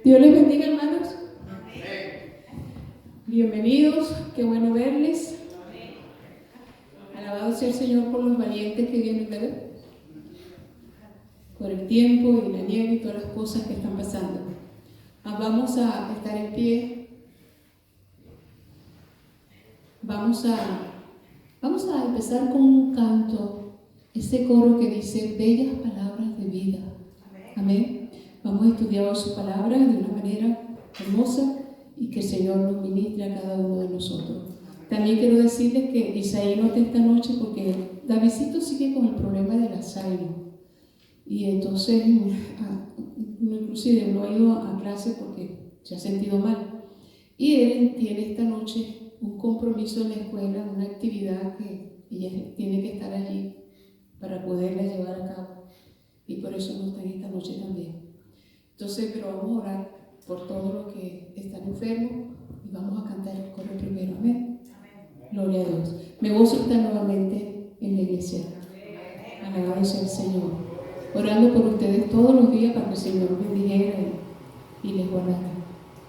Dios les bendiga, hermanos. Bienvenidos, qué bueno verles. Alabado sea el Señor por los valientes que vienen, ¿verdad? Por el tiempo y la nieve y todas las cosas que están pasando. Vamos a estar en pie. Vamos a empezar con un canto, ese coro que dice bellas palabras de vida. Amén. Vamos a estudiar hoy su palabra de una manera hermosa y que el Señor nos ministre a cada uno de nosotros. También quiero decirles que Isaí no está esta noche porque Davidcito sigue con el problema del Alzheimer. Y entonces, inclusive no ha ido a clase porque se ha sentido mal. Y él tiene esta noche un compromiso en la escuela, una actividad que ella tiene que estar allí para poderla llevar a cabo. Y por eso no está esta noche también. Entonces, pero vamos a orar por todos los que están enfermos y vamos a cantar el coro primero. Amén. Gloria a Dios. Me gozo estar nuevamente en la iglesia. Alabado sea el Señor. Orando por ustedes todos los días para que el Señor bendijera y les guardara.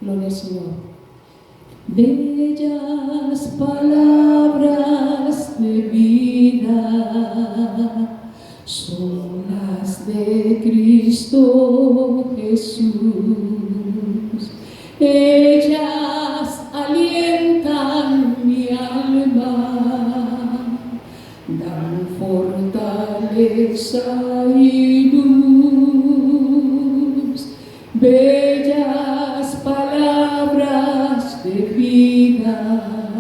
Gloria al Señor. Bellas palabras de vida son las de Cristo Jesús. Ellas alientan mi alma, dan fortaleza y luz. Bellas palabras de vida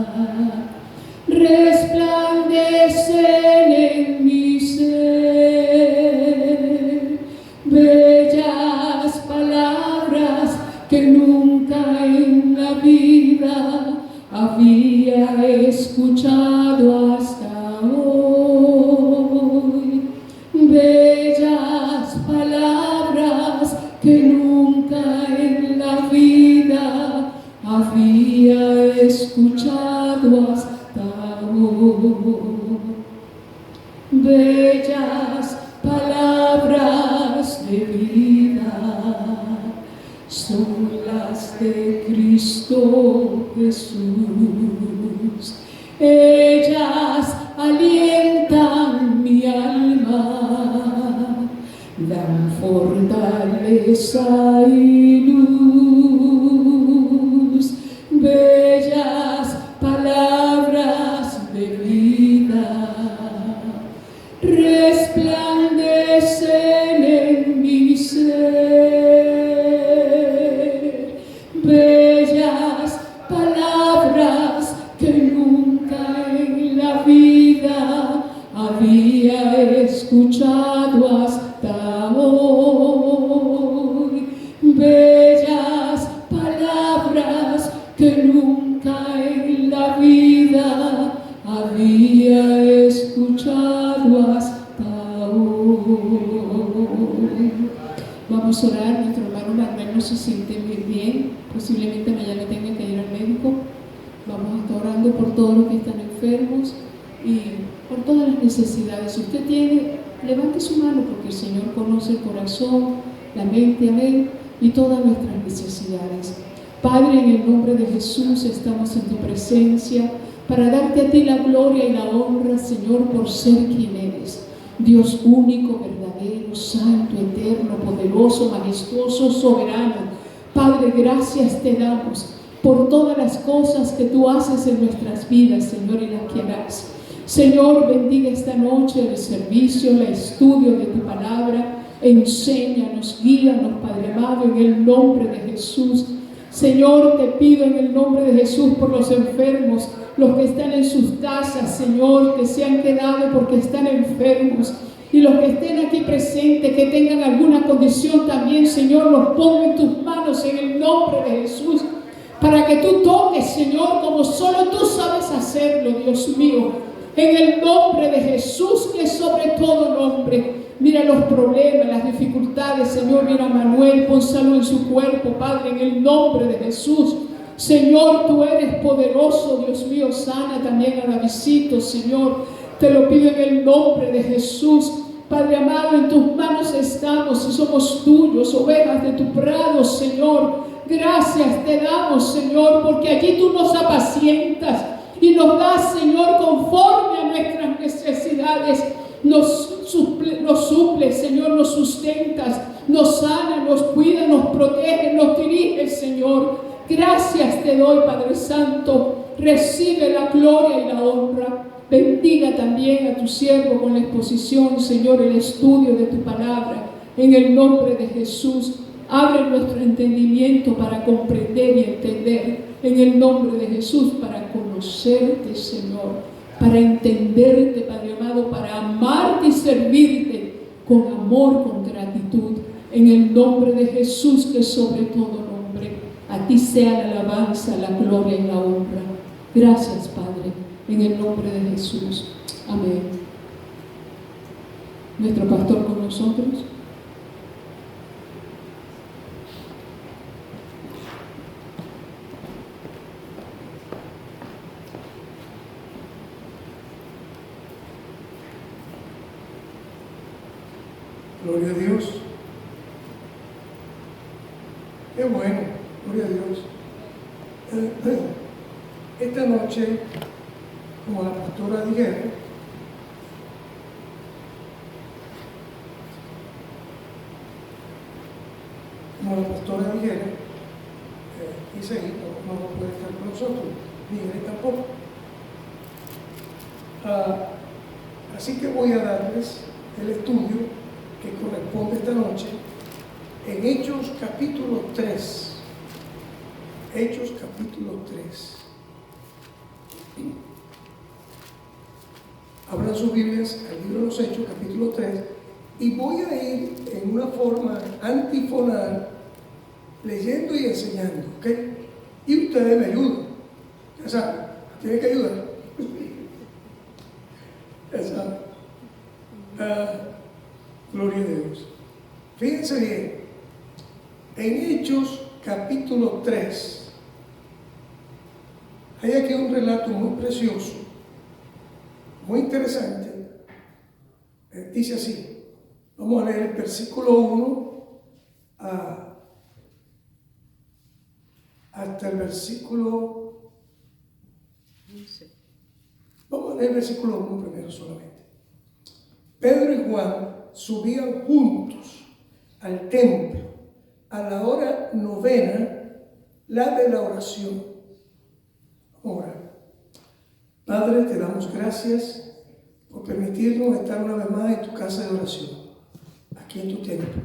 resplandecen en mi ser. Bellas palabras que nunca en la vida había escuchado hasta hoy. Bellas palabras que nunca en la vida había escuchado hasta hoy. Bellas palabras de vida son las de Cristo Jesús. Ellas alientan mi alma, dan fortaleza y luz. Bellas palabras de vida resplandecen en mi ser. Bellas palabras que nunca en la vida había escuchado hasta hoy. Bellas palabras que nunca en la vida había escuchado hasta hoy. Vamos a orar. Nuestro hermano Manuel no se siente muy bien, posiblemente mañana tenga que ir al médico. Vamos a estar orando por todos los que están enfermos y por todas las necesidades. Si usted tiene, levante su mano porque el Señor conoce el corazón, la mente, amén, y todas nuestras necesidades. Padre, en el nombre de Jesús estamos en tu presencia para darte a ti la gloria y la honra, Señor, por ser quien eres. Dios único, verdadero, santo, eterno, poderoso, majestuoso, soberano. Padre, gracias te damos por todas las cosas que tú haces en nuestras vidas, Señor, y las que harás. Señor, bendiga esta noche el servicio, el estudio de tu palabra. Enséñanos, guíanos, Padre amado, en el nombre de Jesús. Señor, te pido en el nombre de Jesús por los enfermos, los que están en sus casas, Señor, que se han quedado porque están enfermos, y los que estén aquí presentes, que tengan alguna condición también, Señor, los pongo en tus manos en el nombre de Jesús, para que tú toques, Señor, como solo tú sabes hacerlo, Dios mío, en el nombre de Jesús, que es sobre todo nombre. Mira los problemas, las dificultades, Señor. Mira a Manuel, pon salud en su cuerpo, Padre, en el nombre de Jesús. Señor, tú eres poderoso, Dios mío. Sana también a Davidcito, Señor. Te lo pido en el nombre de Jesús. Padre amado, en tus manos estamos y somos tuyos, ovejas de tu prado, Señor. Gracias te damos, Señor, porque allí tú nos apacientas y nos das, Señor, conforme a nuestras necesidades. Nos suples, Señor, nos sustentas, nos sana, nos cuida, nos protege, nos dirige, Señor. Gracias te doy, Padre Santo. Recibe la gloria y la honra. Bendiga también a tu siervo con la exposición, Señor, el estudio de tu palabra. En el nombre de Jesús, abre nuestro entendimiento para comprender y entender. En el nombre de Jesús, para conocerte, Señor. Para entenderte, Padre amado, para amarte y servirte con amor, con gratitud. En el nombre de Jesús, que sobre todo nombre, a ti sea la alabanza, la gloria y la honra. Gracias, Padre, en el nombre de Jesús. Amén. Nuestro pastor con nosotros. Gloria a Dios. Qué bueno, gloria a Dios. Esta noche, como la pastora dijeron, Isaí no puede estar con nosotros, ni él tampoco. Así que voy a darles el estudio que corresponde esta noche en Hechos capítulo 3. Hechos capítulo 3. Abran sus Biblias al libro de los Hechos capítulo 3 y voy a ir en una forma antifonal leyendo y enseñando, ¿ok? Y ustedes me ayudan, ya saben, tienen que ayudar. Ya saben. Gloria a Dios. Fíjense bien, en Hechos capítulo 3 hay aquí un relato muy precioso, muy interesante. Dice así, vamos a leer el versículo 1 hasta el versículo 15. Vamos a leer el versículo 1 primero solamente. Pedro y Juan subían juntos al templo a la hora novena, la de la oración. Vamos a orar. Padre, te damos gracias por permitirnos estar una vez más en tu casa de oración, aquí en tu templo.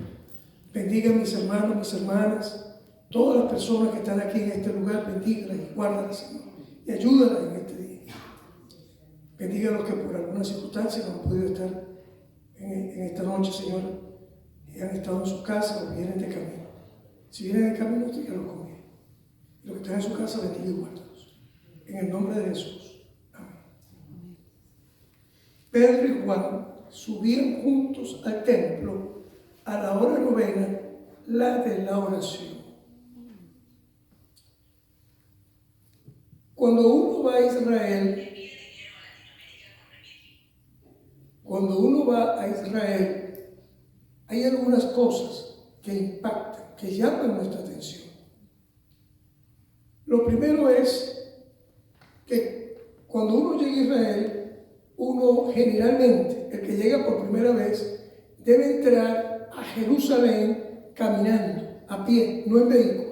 Bendiga a mis hermanos, mis hermanas, todas las personas que están aquí en este lugar, bendígalas y guárdalas, Señor, y ayúdalas en este día. Bendiga a los que por alguna circunstancia no han podido estar en esta noche, Señor, y han estado en su casa o vienen de camino. Si vienen de camino, tráiganlos conmigo. Y los que están en su casa, bendiga y guárdalos. En el nombre de Jesús. Amén. Pedro y Juan subían juntos al templo a la hora novena, la de la oración. Cuando uno va a Israel, hay algunas cosas que impactan, que llaman nuestra atención. Lo primero es que cuando uno llega a Israel, uno generalmente, el que llega por primera vez, debe entrar a Jerusalén caminando, a pie, no en vehículo,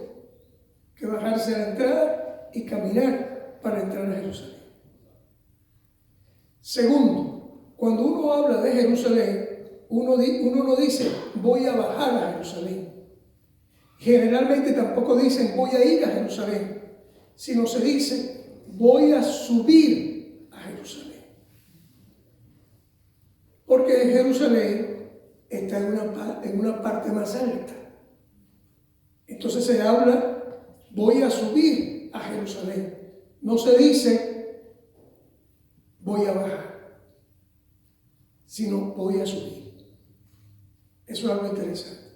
que bajarse a la entrada y caminar para entrar a Jerusalén. Segundo, cuando uno habla de Jerusalén, uno no dice voy a bajar a Jerusalén. Generalmente tampoco dicen voy a ir a Jerusalén, sino se dice voy a subir a Jerusalén. Porque Jerusalén está en una parte más alta. Entonces se habla voy a subir a Jerusalén. No se dice voy a bajar, sino voy a subir. Eso es algo interesante.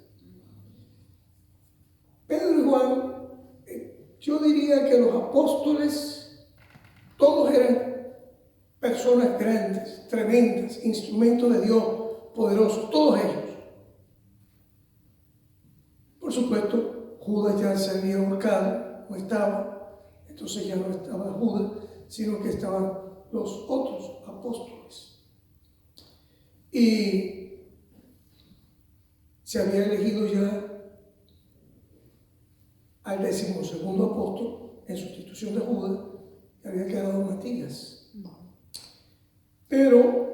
Pedro y Juan, yo diría que los apóstoles, todos eran personas grandes, tremendas, instrumentos de Dios, poderosos, todos ellos. Por supuesto, Judas ya se había ahorcado, no estaba, entonces ya no estaba Judas, sino que estaban los otros apóstoles. Y se había elegido ya al 12º apóstol en sustitución de Judas, que había quedado Matías. Pero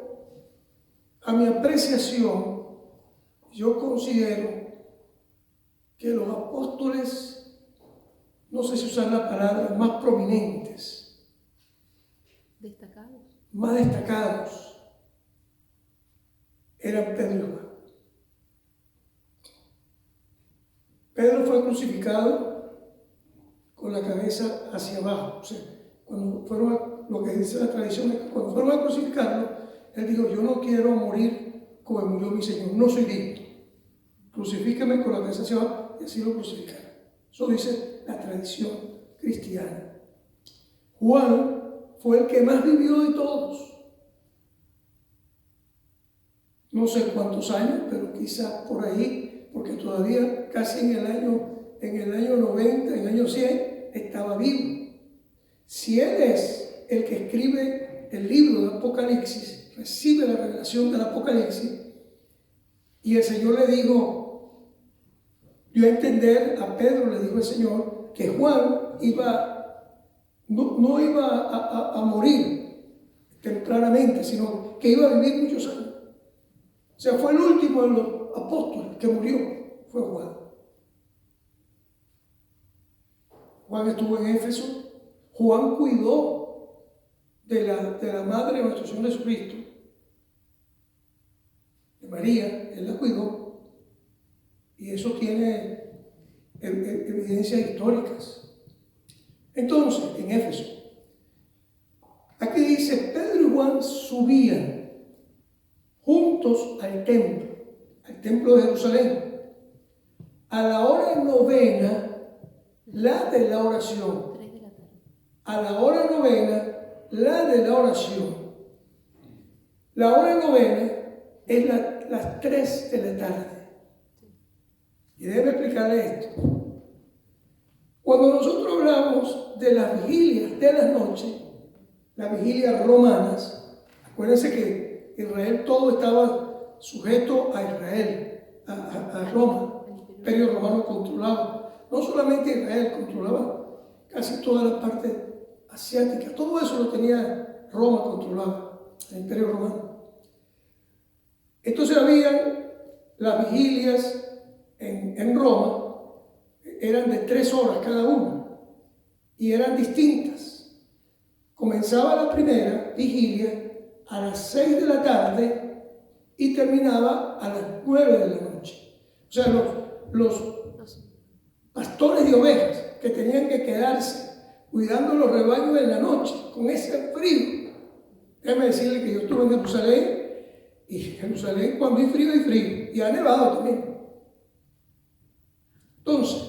a mi apreciación, yo considero que los apóstoles, no sé si usar la palabra, más prominentes, más destacados, eran Pedro y Juan. Pedro fue crucificado con la cabeza hacia abajo. O sea, cuando fueron lo que dice la tradición es que cuando fueron a crucificarlo, él dijo: yo no quiero morir como murió mi Señor, no soy digno. Crucifíqueme con la cabeza hacia abajo, y así lo crucificaron. Eso dice la tradición cristiana. Juan fue el que más vivió de todos. No sé cuántos años, pero quizás por ahí, porque todavía casi en el año 90, en el año 100, estaba vivo. Si él es el que escribe el libro de Apocalipsis, recibe la revelación del Apocalipsis, y el Señor le dijo, dio a entender a Pedro, le dijo el Señor, que Juan no iba a morir tempranamente, sino que iba a vivir muchos años. O sea, fue el último de los apóstoles que murió, fue Juan. Juan estuvo en Éfeso. Juan cuidó de la madre de nuestro Señor Jesucristo, de María, él la cuidó. Y eso tiene evidencias históricas. Entonces, en Éfeso, aquí dice: Pedro y Juan subían juntos al templo de Jerusalén, a la hora novena, la de la oración. A la hora novena, la de la oración. La hora novena es las 3 de la tarde. Y debo explicarle esto. Cuando nosotros hablamos de las vigilias de las noches, las vigilias romanas, acuérdense que Israel todo estaba sujeto a Israel, a Roma. El Imperio Romano controlaba, no solamente Israel, controlaba casi toda la parte asiática. Todo eso lo tenía Roma, controlaba el Imperio Romano. Entonces habían las vigilias en Roma, eran de 3 horas cada una y eran distintas. Comenzaba la primera vigilia a las 6 de la tarde y terminaba a las 9 de la noche. O sea, los pastores de ovejas que tenían que quedarse cuidando los rebaños en la noche con ese frío. Déjame decirle que yo estuve en Jerusalén, y Jerusalén, cuando hay frío, y ha nevado también. Entonces,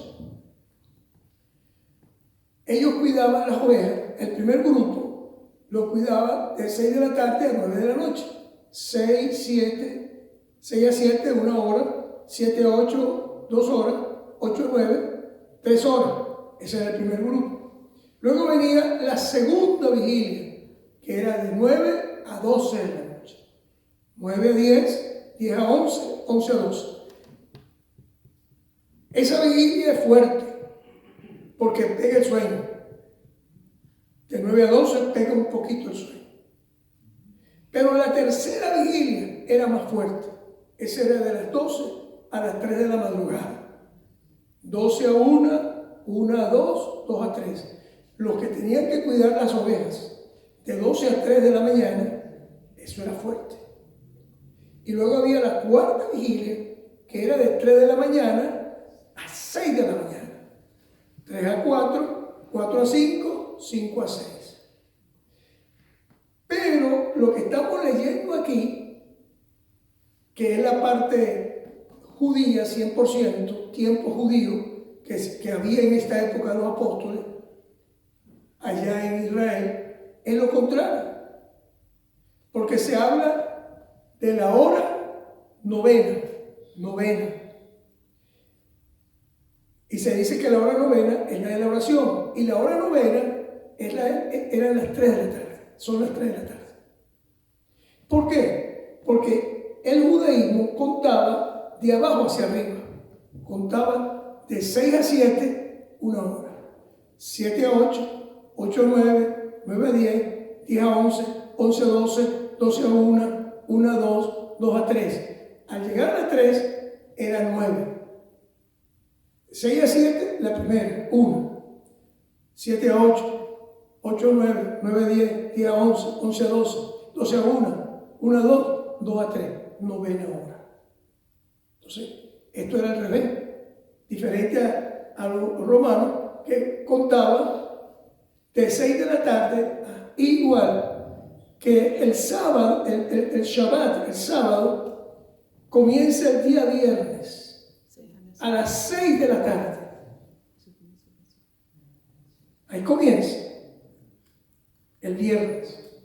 ellos cuidaban las ovejas. El primer grupo lo cuidaba de 6 de la tarde a 9 de la noche. 6 a 7, 1 hora, 7 a 8, 2 horas, 8 a 9, 3 horas. Ese era el primer grupo. Luego venía la segunda vigilia, que era de 9 a 12 de la noche. 9 a 10, 10 a 11, 11 a 12. Esa vigilia es fuerte, porque pega el sueño. De 9 a 12 pega un poquito el sueño. Pero la tercera vigilia era más fuerte. Esa era de las 12 a las 3 de la madrugada. 12 a 1, 1 a 2, 2 a 3. Los que tenían que cuidar las ovejas de 12 a 3 de la mañana, eso era fuerte. Y luego había la cuarta vigilia, que era de 3 de la mañana a 6 de la mañana. 3 a 4, 4 a 5, 5 a 6. Pero lo que estamos leyendo aquí, que es la parte judía 100%, tiempo judío, que había en esta época los apóstoles, allá en Israel, es lo contrario. Porque se habla de la hora novena. Y se dice que la hora novena es la de la oración. Y la hora novena eran las 3 de la tarde. Son las 3 de la tarde. ¿Por qué? Porque el judaísmo contaba de abajo hacia arriba. Contaba de 6 a 7, una hora. 7 a 8, 8 a 9, 9 a 10, 10 a 11, 11 a 12, 12 a 1, 1 a 2, 2 a 3. Al llegar a las 3, era 9. 6 a 7, la primera, 1. 7 a 8, 8 a 9, 9 a 10, 10 a 11, 11 a 12, 12 a 1, 1 a 2, 2 a 3, novena hora. Entonces, esto era al revés, diferente a los romanos que contaban de 6 de la tarde, igual que el sábado, el Shabbat, el sábado, comienza el día viernes a las 6 de la tarde. Ahí comienza el viernes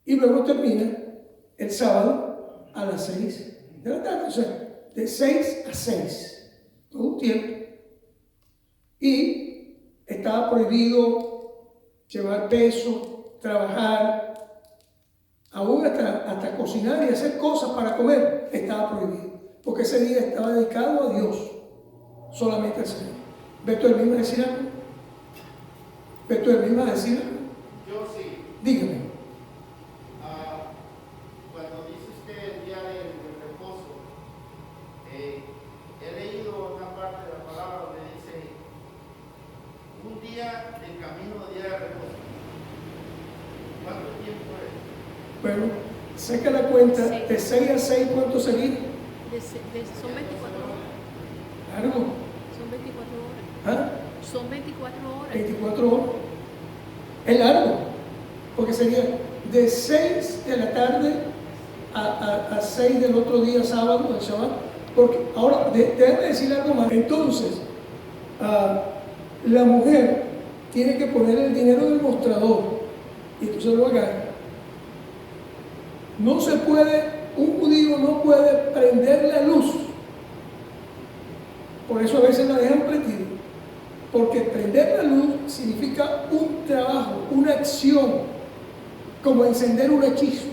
y luego termina el sábado a las 6 de la tarde, o sea, de 6 a 6, todo un tiempo. Y estaba prohibido llevar peso, trabajar, aún hasta cocinar y hacer cosas para comer, estaba prohibido, porque ese día estaba dedicado a Dios, solamente al Señor. ¿Beto el mismo a decir algo? ¿Beto el mismo a decir algo? Yo sí. Dígame. Cuando dices que el día del reposo, he leído una parte de la palabra donde dice un día de camino, día de reposo. ¿Cuánto tiempo es? Bueno, saca la cuenta, de 6 a 6, ¿cuánto sería? Son 24 horas. Largo. Son 24 horas. ¿Ah? Son 24 horas. 24 horas. Es largo, porque sería de 6 de la tarde a 6 del otro día, sábado, del Shabbat. Porque ahora, déjame decir algo más. Entonces, la mujer tiene que poner el dinero en el mostrador y entonces lo haga. No se puede, un judío no puede prender la luz. Por eso a veces la dejan prendida. Porque prender la luz significa un trabajo, una acción, como encender un hechizo.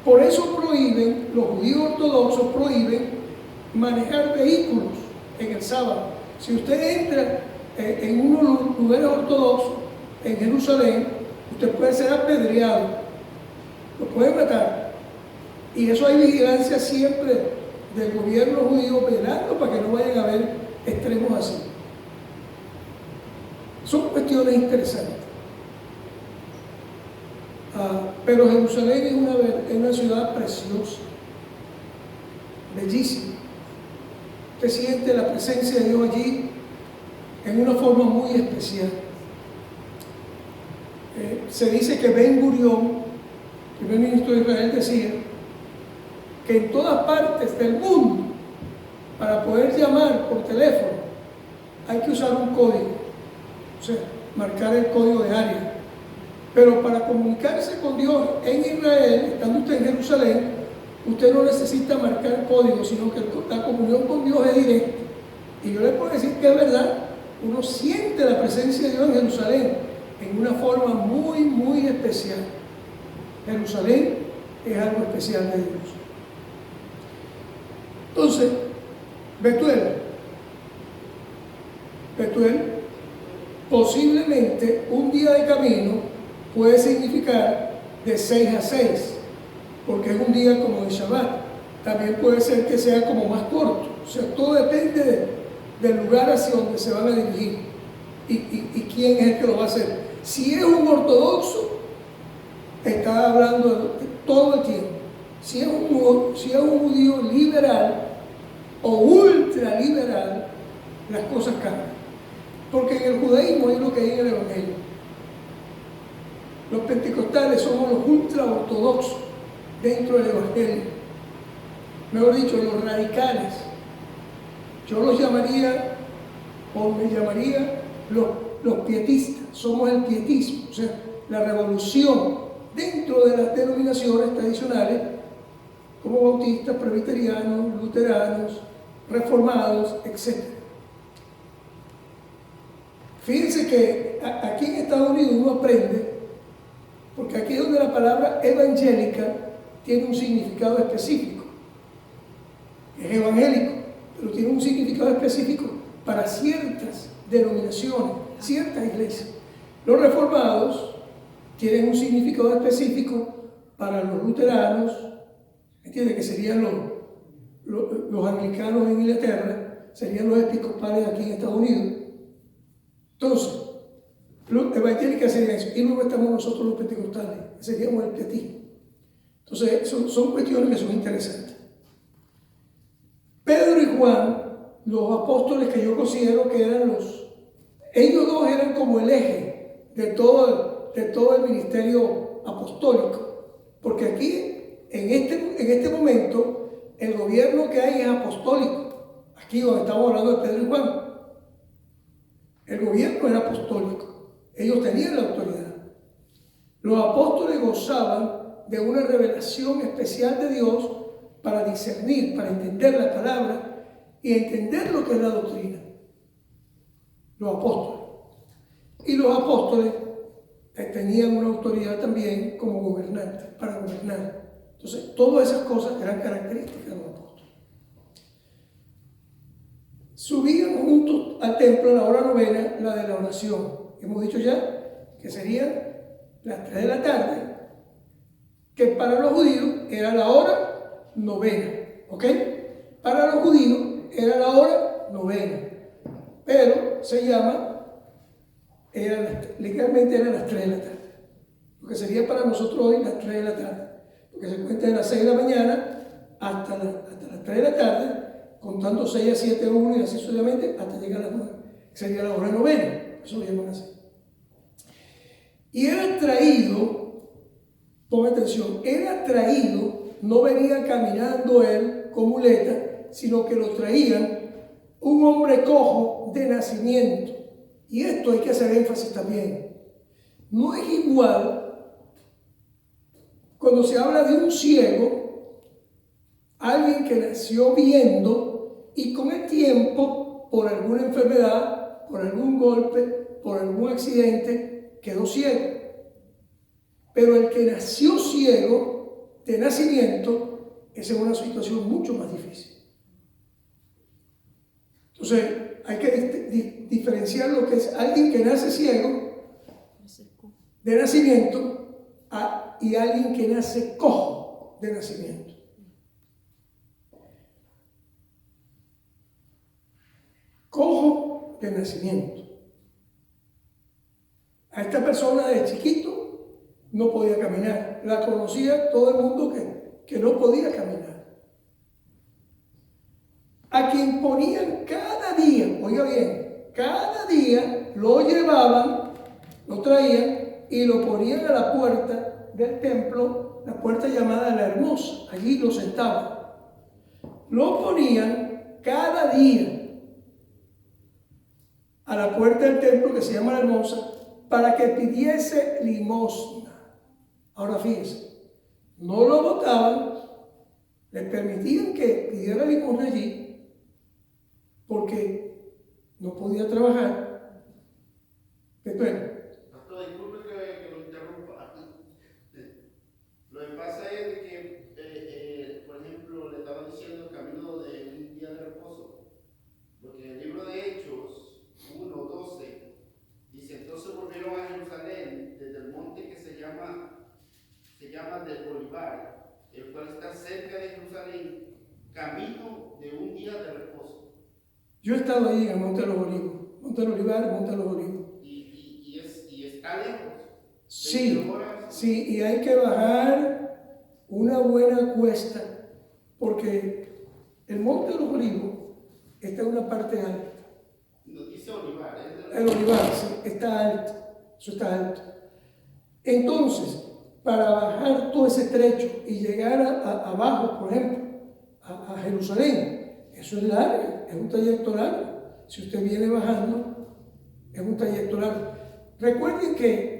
Por eso prohíben, los judíos ortodoxos prohíben manejar vehículos en el sábado. Si usted entra en unos lugares ortodoxos en Jerusalén, usted puede ser apedreado, lo pueden matar. Y eso hay vigilancia siempre del gobierno judío velando para que no vayan a haber extremos así. Son cuestiones interesantes. Pero Jerusalén es una ciudad preciosa, bellísima. Usted siente la presencia de Dios allí en una forma muy especial. Se dice que Ben Gurión, el primer ministro de Israel, decía que en todas partes del mundo, para poder llamar por teléfono, hay que usar un código. O sea, marcar el código de área. Pero para comunicarse con Dios en Israel, estando usted en Jerusalén, usted no necesita marcar código, sino que la comunión con Dios es directa. Y yo le puedo decir que es verdad, uno siente la presencia de Dios en Jerusalén en una forma muy, muy especial. Jerusalén es algo especial de Dios. Entonces, Betuel, posiblemente un día de camino puede significar de 6 a 6, porque es un día como el Shabbat. También puede ser que sea como más corto. O sea, todo depende del lugar hacia donde se van a dirigir y quién es el que lo va a hacer. Si es un ortodoxo, está hablando de todo el tiempo. Si es un judío liberal o ultraliberal, las cosas cambian. Porque en el judaísmo hay lo que hay en el Evangelio. Los pentecostales somos los ultraortodoxos dentro del Evangelio. Mejor dicho, los radicales. Yo los llamaría, o me llamaría, los pietistas. Somos el pietismo, o sea, la revolución dentro de las denominaciones tradicionales, como bautistas, presbiterianos, luteranos, reformados, etc. Fíjense que aquí en Estados Unidos uno aprende, porque aquí es donde la palabra evangélica tiene un significado específico. Es evangélico, pero tiene un significado específico para ciertas denominaciones, ciertas iglesias. Los reformados tienen un significado específico para los luteranos, ¿entiendes? Que serían los anglicanos en Inglaterra, serían los episcopales aquí en Estados Unidos. Entonces, los evangélicos serían eso, y luego estamos nosotros los pentecostales, que seríamos el pietismo. Entonces, son cuestiones que son interesantes. Pedro y Juan, los apóstoles que yo considero que eran ellos dos eran como el eje de todo el ministerio apostólico, porque aquí, en este momento, el gobierno que hay es apostólico, aquí donde estamos hablando de Pedro y Juan. El gobierno era apostólico, ellos tenían la autoridad. Los apóstoles gozaban de una revelación especial de Dios para discernir, para entender la palabra y entender lo que es la doctrina. Los apóstoles. Y los apóstoles tenían una autoridad también como gobernantes, para gobernar. Entonces, todas esas cosas eran características de los apóstoles. Subían juntos al templo a la hora novena, la de la oración. Hemos dicho ya que serían las 3 de la tarde, que para los judíos era la hora novena, ¿ok? Para los judíos era la hora novena, pero se llama, legalmente eran las 3 de la tarde, lo que sería para nosotros hoy las 3 de la tarde, porque se cuenta de las 6 de la mañana hasta las 3 de la tarde, contando 6 a 7, 1 y así sucesivamente hasta llegar a las 9, sería la hora novena, eso lo llaman así. Y era traído, ponga atención, era traído, no venía caminando él con muleta, sino que lo traían un hombre cojo de nacimiento. Y esto hay que hacer énfasis también. No es igual cuando se habla de un ciego, alguien que nació viendo y con el tiempo, por alguna enfermedad, por algún golpe, por algún accidente, quedó ciego. Pero el que nació ciego de nacimiento, esa es una situación mucho más difícil. Entonces, hay que diferenciar lo que es alguien que nace ciego de nacimiento y alguien que nace cojo de nacimiento. Cojo de nacimiento. A esta persona de chiquito no podía caminar. La conocía todo el mundo que no podía caminar. A quien ponían cada día, oiga bien, cada día lo llevaban, lo traían y lo ponían a la puerta del templo, la puerta llamada La Hermosa. Allí lo sentaban. Lo ponían cada día a la puerta del templo que se llama La Hermosa, para que pidiese limosna. Ahora fíjense, no lo botaban, les permitían que pidiera limosna allí, porque no podía trabajar. Bueno, Pastor, disculpe que lo interrumpa. Lo que pasa es de que, por ejemplo, le estaba diciendo el camino de un día de reposo, porque en el libro de Hechos 1:12 dice: entonces volvieron a Jerusalén desde el monte que se llama del Olivar, el cual está cerca de Jerusalén, camino de un día de reposo. yo he estado ahí en el Monte de los Olivos, Monte del Olivar, Monte de los Olivos. Y está lejos. Sí, y hay que bajar una buena cuesta, porque el Monte de los Olivos está en una parte alta. Nos dice Olivar, El Olivar, sí, está alto, eso está alto. Entonces, para bajar todo ese trecho y llegar abajo, por ejemplo, a Jerusalén, eso es largo, es un trayecto largo. Si usted viene bajando, es un trayecto largo. Recuerden que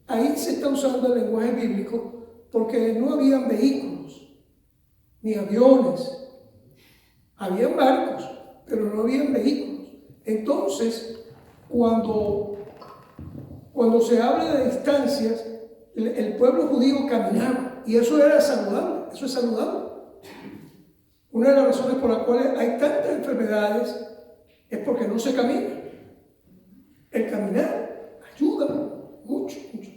ahí se está usando el lenguaje bíblico porque no habían vehículos, ni aviones. Habían barcos, pero no habían vehículos. Entonces, cuando se habla de distancias, el pueblo judío caminaba y eso era saludable, eso es saludable. Una de las razones por las cuales hay tantas enfermedades es porque no se camina. El caminar ayuda mucho, mucho.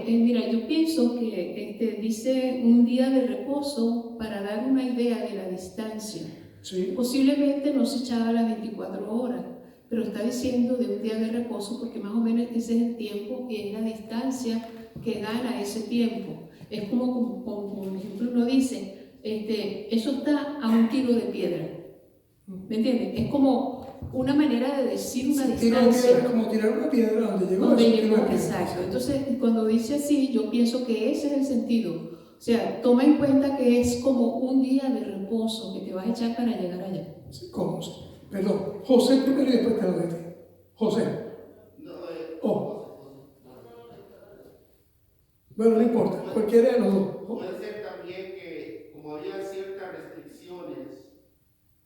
Mira, yo pienso que dice un día de reposo para dar una idea de la distancia. Sí. Posiblemente no se echaba las 24 horas, pero está diciendo de un día de reposo porque más o menos ese es el tiempo que es la distancia que gana ese tiempo. Es como por ejemplo, uno dice, eso está a un tiro de piedra. ¿Me entiendes? Es como una manera de decir una distancia. Es como tirar una piedra donde llegó. Exacto. Entonces, cuando dice así, yo pienso que ese es el sentido. O sea, toma en cuenta que es como un día de reposo que te vas a echar para llegar allá. Sí, ¿cómo? Perdón, José primero y después te lo digo. José. Bueno, no importa, cualquiera de los dos. Puede ser también que, como había ciertas restricciones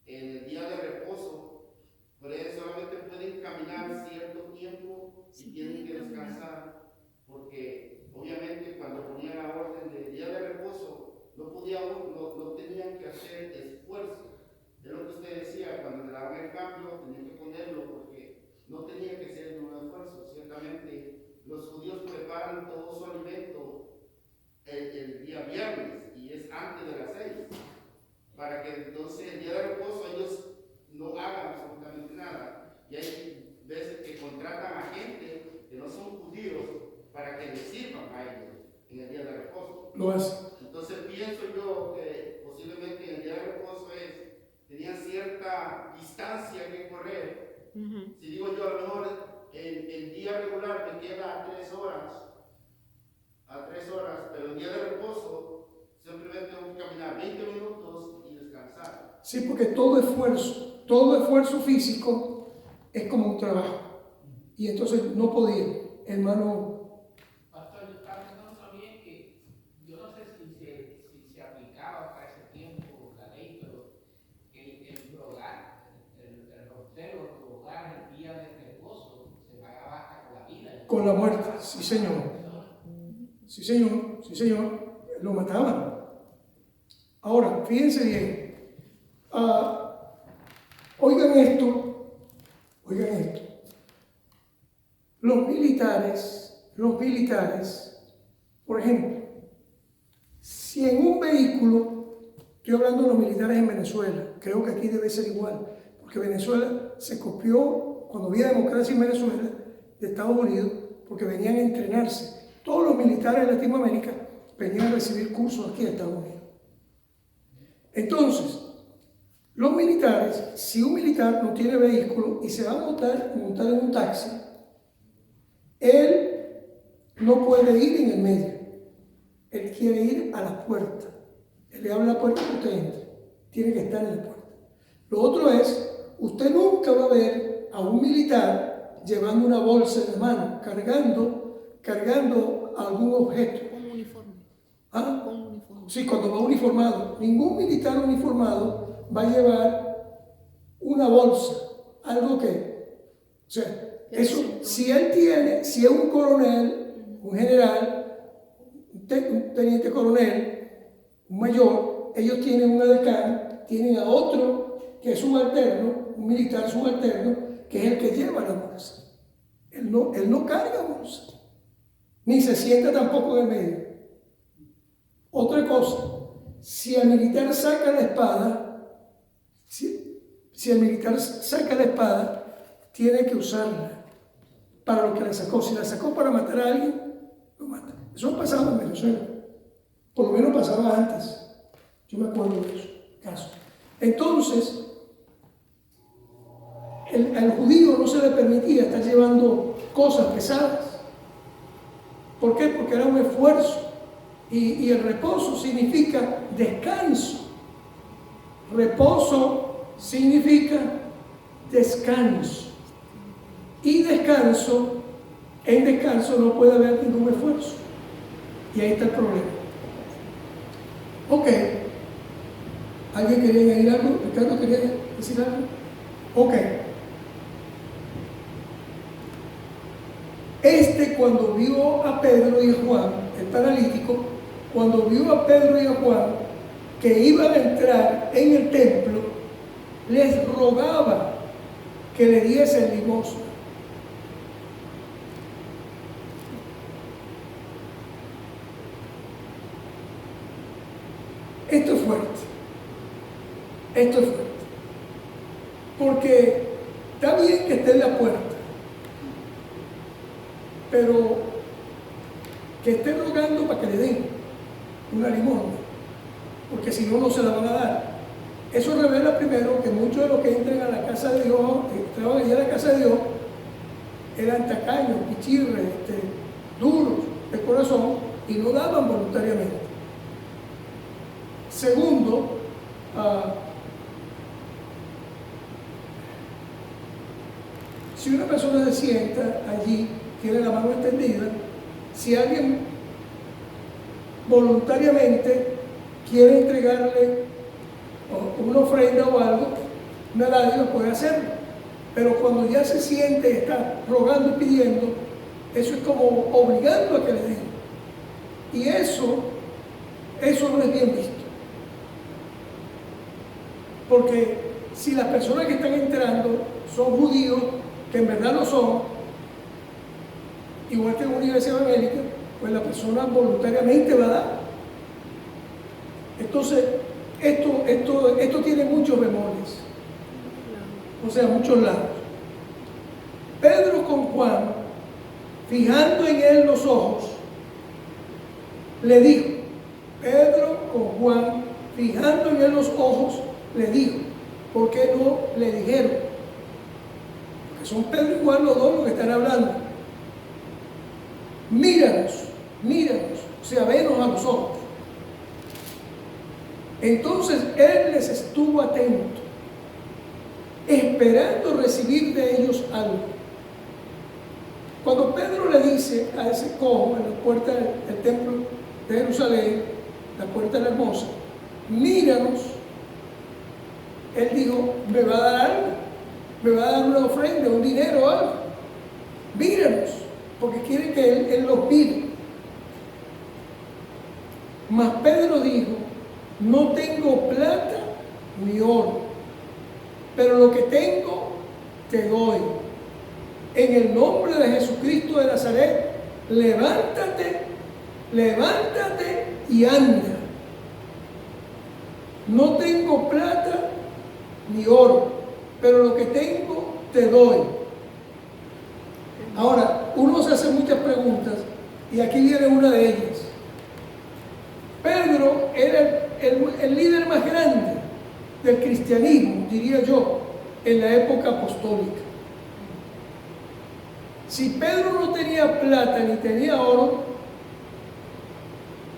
en el día de reposo, por eso solamente pueden caminar cierto tiempo y tienen que descansar, porque obviamente cuando ponían la orden del día de reposo, no tenían que hacer esfuerzo. Es lo que usted decía, cuando le daban el cambio, tenían que ponerlo porque no tenía que ser un esfuerzo. Ciertamente, los judíos preparan todo su alimento el día viernes y es antes de las 6, para que entonces el día de reposo ellos no hagan absolutamente nada. Y hay veces que contratan a gente que no son judíos para que les sirvan a ellos en el día de reposo. Lo hace. Entonces pienso yo que posiblemente en el día de reposo tenían cierta distancia que correr. Si digo yo, a lo mejor el día regular me queda a 3 horas, pero el día de reposo simplemente tengo que caminar 20 minutos y descansar. Sí, porque todo esfuerzo físico es como un trabajo. Y entonces no podía, hermano. Pastor, yo estaba pensando también que yo no sé si se aplicaba para ese tiempo la ley, pero el rogar, el rostero, rogar el día de reposo se pagaba hasta con la vida. Con la muerte, sí señor. Sí señor, lo mataban. Ahora, fíjense bien. Oigan esto. Los militares, por ejemplo, si en un vehículo, estoy hablando de los militares en Venezuela, creo que aquí debe ser igual, porque Venezuela se copió, cuando había democracia en Venezuela, de Estados Unidos, porque venían a entrenarse. Todos los militares de Latinoamérica venían a recibir cursos aquí en Estados Unidos. Entonces, los militares, si un militar no tiene vehículo y se va a montar en un taxi, él no puede ir en el medio. Él quiere ir a la puerta. Él le abre la puerta que usted entre. Tiene que estar en la puerta. Lo otro es, usted nunca va a ver a un militar llevando una bolsa en la mano, cargando algún objeto. Con uniforme. ¿Ah? Con uniforme. Sí, cuando va uniformado. Ningún militar uniformado va a llevar una bolsa, algo que... O sea, eso, si es un coronel, un general, un teniente coronel, un mayor, ellos tienen un edecán, tienen a otro que es subalterno, un militar subalterno, que es el que lleva la bolsa. Él no carga bolsa, ni se sienta tampoco en el medio. Otra cosa, si el militar saca la espada, tiene que usarla para lo que la sacó. Si la sacó para matar a alguien, lo mata. Eso pasaba en Venezuela. Por lo menos pasaba antes. Yo me acuerdo de eso, caso. Entonces, al judío no se le permitía estar llevando cosas pesadas. ¿Por qué? Porque era un esfuerzo. Y el reposo significa descanso. Reposo significa descanso. Y en descanso no puede haber ningún esfuerzo. Y ahí está el problema. Ok. ¿Alguien quería añadir algo? ¿Ricardo quería decir algo? Ok. Cuando vio a Pedro y a Juan, el paralítico, cuando vio a Pedro y a Juan que iban a entrar en el templo, les rogaba que le diesen limosna. Esto es fuerte. Esto es fuerte. Porque está bien que esté en la puerta, pero que esté rogando para que le den una limosna, porque si no, no se la van a dar. Eso revela primero que muchos de los que entran a la casa de Dios, que entraban allá a la casa de Dios, eran tacaños, pichirres, duros de corazón y no daban voluntariamente. Segundo, si una persona se sienta allí, tiene la mano extendida, si alguien voluntariamente quiere entregarle una ofrenda o algo, una dádiva, puede hacerlo. Pero cuando ya se siente, está rogando y pidiendo, eso es como obligando a que le den. Y eso no es bien visto. Porque si las personas que están entrando son judíos, que en verdad lo son, igual que en una iglesia evangélica, pues la persona voluntariamente va a dar. Entonces, esto tiene muchos bemoles, o sea, muchos lados. Pedro con Juan, fijando en él los ojos, le dijo, Pedro con Juan, fijando en él los ojos, le dijo, ¿por qué no le dijeron? Porque son Pedro y Juan los dos los que están hablando. Míranos, o sea, venos a los ojos. Entonces él les estuvo atento, esperando recibir de ellos algo. Cuando Pedro le dice a ese cojo en la puerta del templo de Jerusalén, la puerta de la hermosa, míranos, él dijo, me va a dar algo, me va a dar una ofrenda, un dinero o algo. Míranos, porque quiere que él los mire. Mas Pedro dijo, no tengo plata ni oro, pero lo que tengo te doy. En el nombre de Jesucristo de Nazaret, levántate y anda. No tengo plata ni oro, pero lo que tengo te doy. Ahora, uno se hace muchas preguntas y aquí viene una de ellas. Pedro era el líder más grande del cristianismo, diría yo, en la época apostólica. Si Pedro no tenía plata ni tenía oro,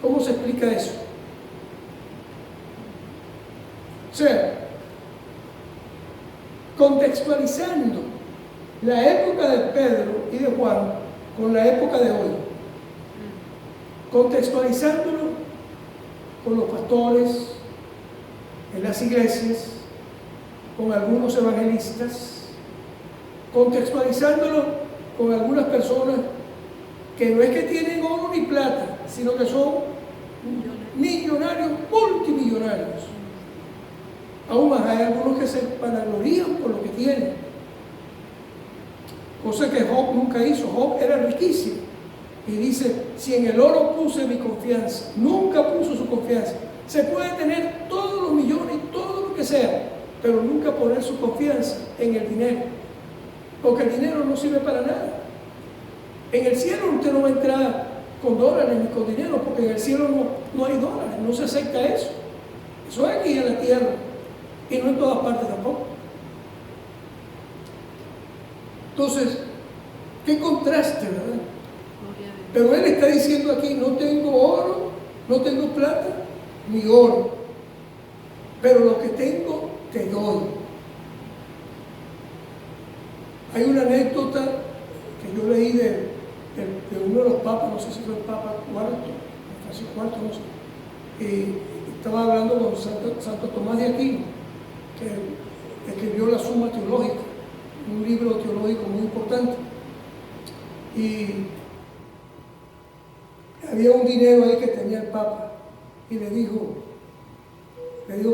¿cómo se explica eso? O sea, contextualizando la época de Pedro y de Juan con la época de hoy, contextualizándolo con los pastores en las iglesias, con algunos evangelistas, contextualizándolo con algunas personas que no es que tienen oro ni plata, sino que son millonarios, multimillonarios. Aún más, hay algunos que se vanaglorían por lo que tienen, cosa que Job nunca hizo. Job era riquísimo y dice, si en el oro puse mi confianza, nunca puso su confianza. Se puede tener todos los millones y todo lo que sea, pero nunca poner su confianza en el dinero, porque el dinero no sirve para nada. En el cielo usted no va a entrar con dólares ni con dinero, porque en el cielo no hay dólares, no se acepta eso. Eso es aquí en la tierra y no en todas partes tampoco. Entonces, qué contraste, ¿verdad? Pero él está diciendo aquí, no tengo oro, no tengo plata, ni oro, pero lo que tengo te doy. Hay una anécdota que yo leí de uno de los papas, no sé si fue el Papa Francisco IV, no sé, y estaba hablando con Santo Tomás de Aquino, que escribió la Suma Teológica, un libro teológico muy importante. Y había un dinero ahí que tenía el Papa y le dijo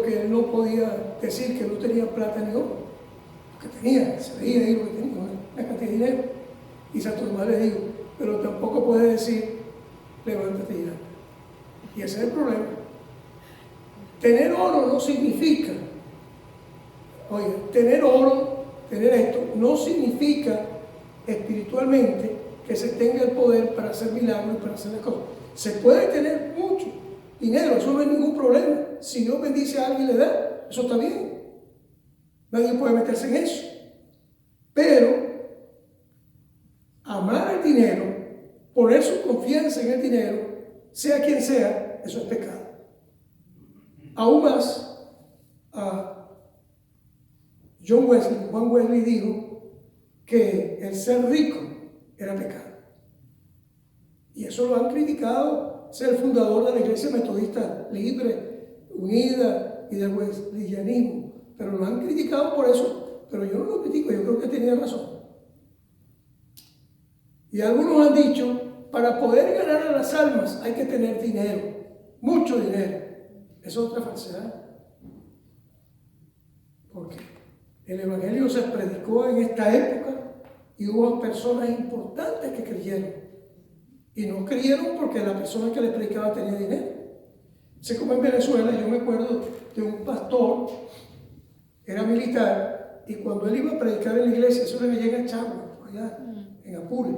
que él no podía decir que no tenía plata ni oro, porque tenía, se veía ahí lo que tenía, una cantidad de dinero. Y Santo Tomás le dijo, pero tampoco puede decir, levántate y anda. Y ese es el problema. Tener oro no significa, oye, tener oro, tener esto, no significa espiritualmente que se tenga el poder para hacer milagros y para hacer las cosas. Se puede tener mucho dinero, eso no es ningún problema. Si Dios bendice a alguien y le da, eso está bien. Nadie puede meterse en eso. Pero amar el dinero, poner su confianza en el dinero, sea quien sea, eso es pecado. Aún más, Juan Wesley dijo que el ser rico era pecado. Y eso lo han criticado, ser el fundador de la Iglesia Metodista Libre, Unida y del Wesleyanismo. Pero lo han criticado por eso. Pero yo no lo critico, yo creo que tenía razón. Y algunos han dicho, para poder ganar a las almas hay que tener dinero, mucho dinero. Eso es otra falsedad. Porque el Evangelio se predicó en esta época y hubo personas importantes que creyeron. Y no creyeron porque la persona que les predicaba tenía dinero. Sé como en Venezuela, yo me acuerdo de un pastor, era militar, y cuando él iba a predicar en la iglesia, eso le llega a Chagua, allá en Apure.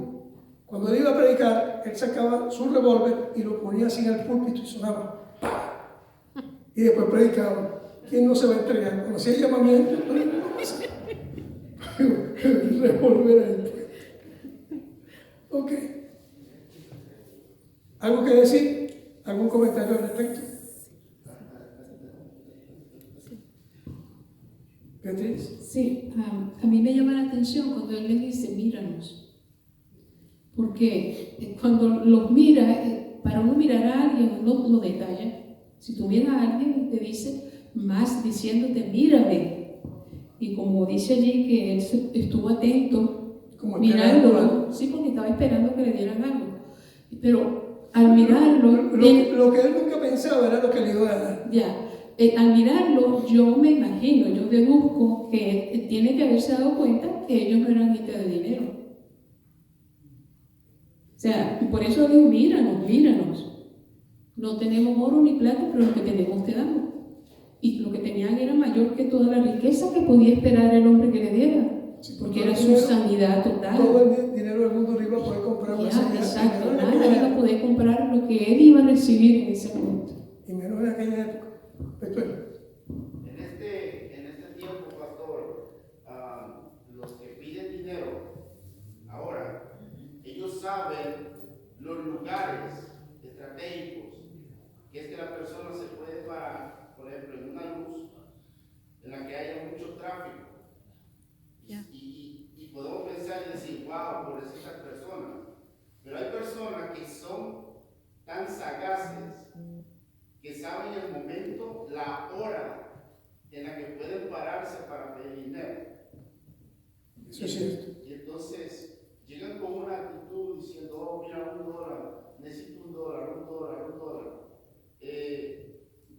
Cuando él iba a predicar, él sacaba su revólver y lo ponía así en el púlpito y sonaba. Y después predicaba. ¿Quién no se va a entregar? Cuando hacía el llamamiento, el revólver ahí. Ok. ¿Algo que decir? ¿Algún comentario al respecto? ¿Beatriz? Sí, a mí me llama la atención cuando él les dice, míranos. Porque cuando los mira, para uno mirar a alguien, uno lo detalla. Si tú miras a alguien, te dice más diciéndote, mírame. Y como dice allí que él estuvo atento, Como mirándolo, sí, porque estaba esperando que le dieran algo. Pero al mirarlo, lo que él nunca pensaba era lo que le iba a dar. ya, al mirarlo, yo me imagino, yo deduzco que tiene que haberse dado cuenta que ellos no eran gente de dinero. O sea, por eso digo, míranos, míranos. No tenemos oro ni plata, pero lo que tenemos te damos. Y lo que tenían era mayor que toda la riqueza que podía esperar el hombre que le diera. Sí, porque era su sanidad total. Todo el dinero del mundo no iba a poder comprar una sanidad. Exacto, nada iba a poder comprar lo que él iba a recibir en ese momento. Y menos en aquella época. En este tiempo, pastor, los que piden dinero ahora, ellos saben los lugares estratégicos, que es que la persona se puede parar, por ejemplo, en una luz en la que haya mucho tráfico. Y podemos pensar y decir, wow, pobrecitas personas. Pero hay personas que son tan sagaces que saben el momento, la hora en la que pueden pararse para pedir dinero. Eso es cierto. Y entonces llegan con una actitud diciendo, oh, mira, $1, necesito $1.